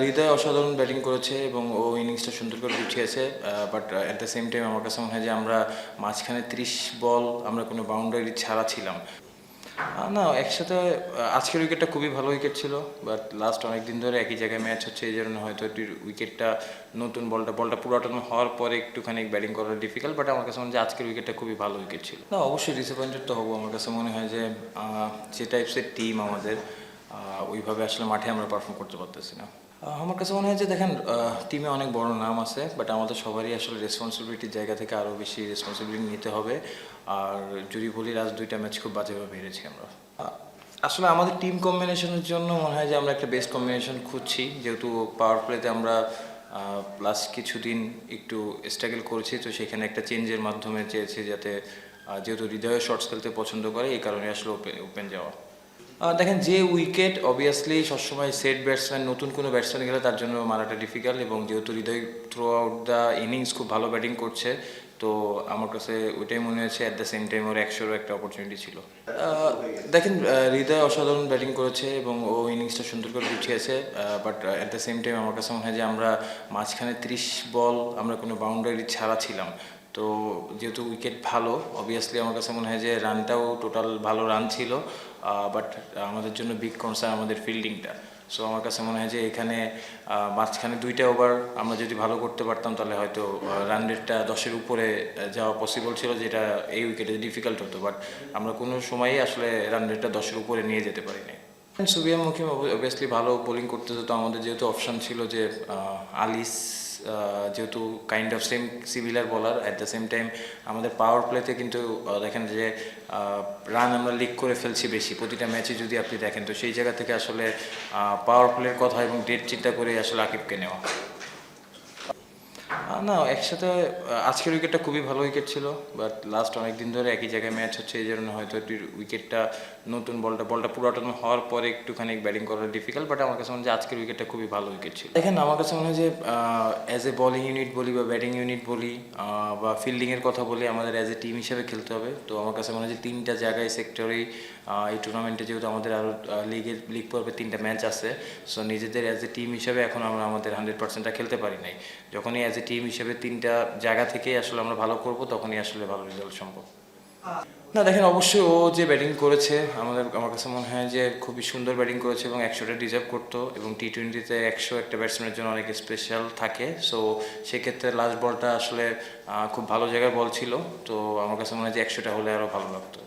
হৃদয় অসাধারণ ব্যাটিং করেছে এবং ও ইনিংসটা সুন্দর করে গুছিয়েছে। But at the same time আমার কাছে মনে হয় যে আমরা মাঝখানে 30 বল আমরা কোনো বাউন্ডারি ছাড়া ছিলাম। না, একসাথে আজকের উইকেটটা খুবই ভালো উইকেট ছিল। বাট লাস্ট অনেক দিন ধরে একই জায়গায় ম্যাচ হচ্ছে, এই জন্য হয়তো একটু উইকেটটা নতুন বলটা পুরাতন হওয়ার পরে একটুখানি ব্যাটিং করা ডিফিকাল্ট। বাট আমার কাছে মনে হয় যে আজকের উইকেটটা খুবই ভালো উইকেট ছিল। না, অবশ্যই ডিসঅ্যাপয়েন্টেড তো হবো। আমার কাছে মনে হয় যে যে টাইপসের টিম আমাদের, ওইভাবে আসলে মাঠে আমরা পারফর্ম করতে পারতেছি না। আমার কাছে মনে হয় যে দেখেন, টিমে অনেক বড় নাম আছে, বাট আমাদের সবারই আসলে রেসপন্সিবিলিটির জায়গা থেকে আরও বেশি রেসপন্সিবিলিটি নিতে হবে। আর যদি বলি, লাস্ট 2টা ম্যাচ খুব বাজেভাবে হেরেছি আমরা। আসলে আমাদের টিম কম্বিনেশনের জন্য মনে হয় যে আমরা একটা বেস্ট কম্বিনেশন খুঁজছি, যেহেতু পাওয়ার প্লেতে আমরা লাস্ট কিছুদিন একটু স্ট্রাগল করেছি, তো সেখানে একটা চেঞ্জের মাধ্যমে চেয়েছি যাতে, যেহেতু হৃদয় শর্টস খেলতে পছন্দ করে, এই কারণে আসলে ওপেন যাওয়া। দেখেন, যে উইকেট অবভিয়াসলি সবসময় সেট ব্যাটসম্যান, নতুন কোনো ব্যাটসম্যান গেলে তার জন্য মারাটা ডিফিকাল্ট, এবং যেহেতু হৃদয় থ্রু আউট দ্য ইনিংস খুব ভালো ব্যাটিং করছে, তো আমার কাছে ওইটাই মনে হয়েছে। অ্যাট দ্য সেম টাইম ওর 100-এরও একটা অপরচুনিটি ছিল। দেখেন, হৃদয় অসাধারণ ব্যাটিং করেছে এবং ও ইনিংসটা সুন্দর করে গুছিয়েছে। But at the same time আমার কাছে মনে হয় যে আমরা মাঝখানে 30 বল আমরা কোনো বাউন্ডারি ছাড়া ছিলাম। তো যেহেতু উইকেট ভালো, অবভিয়াসলি আমার কাছে মনে হয় যে রানটাও টোটাল ভালো রান ছিল। বাট আমাদের জন্য বিগ কনসার্ন আমাদের ফিল্ডিংটা। সো আমার কাছে মনে হয় যে এখানে মাঝখানে 2টা ওভার আমরা যদি ভালো করতে পারতাম, তাহলে হয়তো রান রেটটা 10-এর উপরে যাওয়া পসিবল ছিল, যেটা এই উইকেটে ডিফিকাল্ট হতো। বাট আমরা কোনো সময়ই আসলে রান রেটটা 10-এর উপরে নিয়ে যেতে পারি নাই। সুবিয়া মুখিম অবভিয়াসলি ভালো বোলিং করতেছে, তো আমাদের যেহেতু অপশান ছিল যে আলিস, যেহেতু কাইন্ড অফ সেম সিমিলার বলার, অ্যাট দ্য সেম টাইম আমাদের পাওয়ার প্লেতে কিন্তু দেখেন যে রান আমরা লিক করে ফেলছি বেশি প্রতিটা ম্যাচে যদি আপনি দেখেন, তো সেই জায়গা থেকে আসলে পাওয়ার প্লের কথা এবং ডেট চিন্তা করে আসলে আকিবকে নেওয়া। না, একসাথে আজকের উইকেটটা খুবই ভালো উইকেট ছিল। বাট লাস্ট অনেক দিন ধরে একই জায়গায় ম্যাচ হচ্ছে, এই জন্য হয়তো একটু উইকেটটা নতুন বলটা পুরাতন হওয়ার পরে একটুখানি ব্যাটিং করা ডিফিকাল্ট। বাট আমার কাছে মনে হয় যে আজকের উইকেটটা খুবই ভালো উইকেট ছিল। দেখেন, আমার কাছে মনে হয় যে অ্যাজ এ বোলিং ইউনিট বলি বা ব্যাটিং ইউনিট বলি বা ফিল্ডিংয়ের কথা বলি, আমাদের অ্যাজ এ টিম হিসেবে খেলতে হবে। তো আমার কাছে মনে হয় যে 3টা জায়গায় সেক্টরেই এই টুর্নামেন্টে, যেহেতু আমাদের আরও লিগ পর্বে 3টা ম্যাচ আছে, সো নিজেদের অ্যাজ এ টিম হিসেবে এখন আমরা আমাদের 100%টা খেলতে পারি নাই। যখনই অ্যাজ এ টিম হিসেবে 3টা জায়গা থেকেই আসলে আমরা ভালো করব, তখনই আসলে ভালো রেজাল্ট সম্ভব। না, দেখেন, অবশ্যই ও যে ব্যাটিং করেছে, আমার কাছে মনে হয় যে খুবই সুন্দর ব্যাটিং করেছে এবং 100টা ডিজার্ভ করতো। এবং টি-20তে 100 একটা ব্যাটসম্যানের জন্য অনেক স্পেশাল থাকে। সো সেক্ষেত্রে লাস্ট বলটা আসলে খুব ভালো জায়গার বল ছিল। তো আমার কাছে মনে হয় যে 100টা হলে আরও ভালো লাগতো।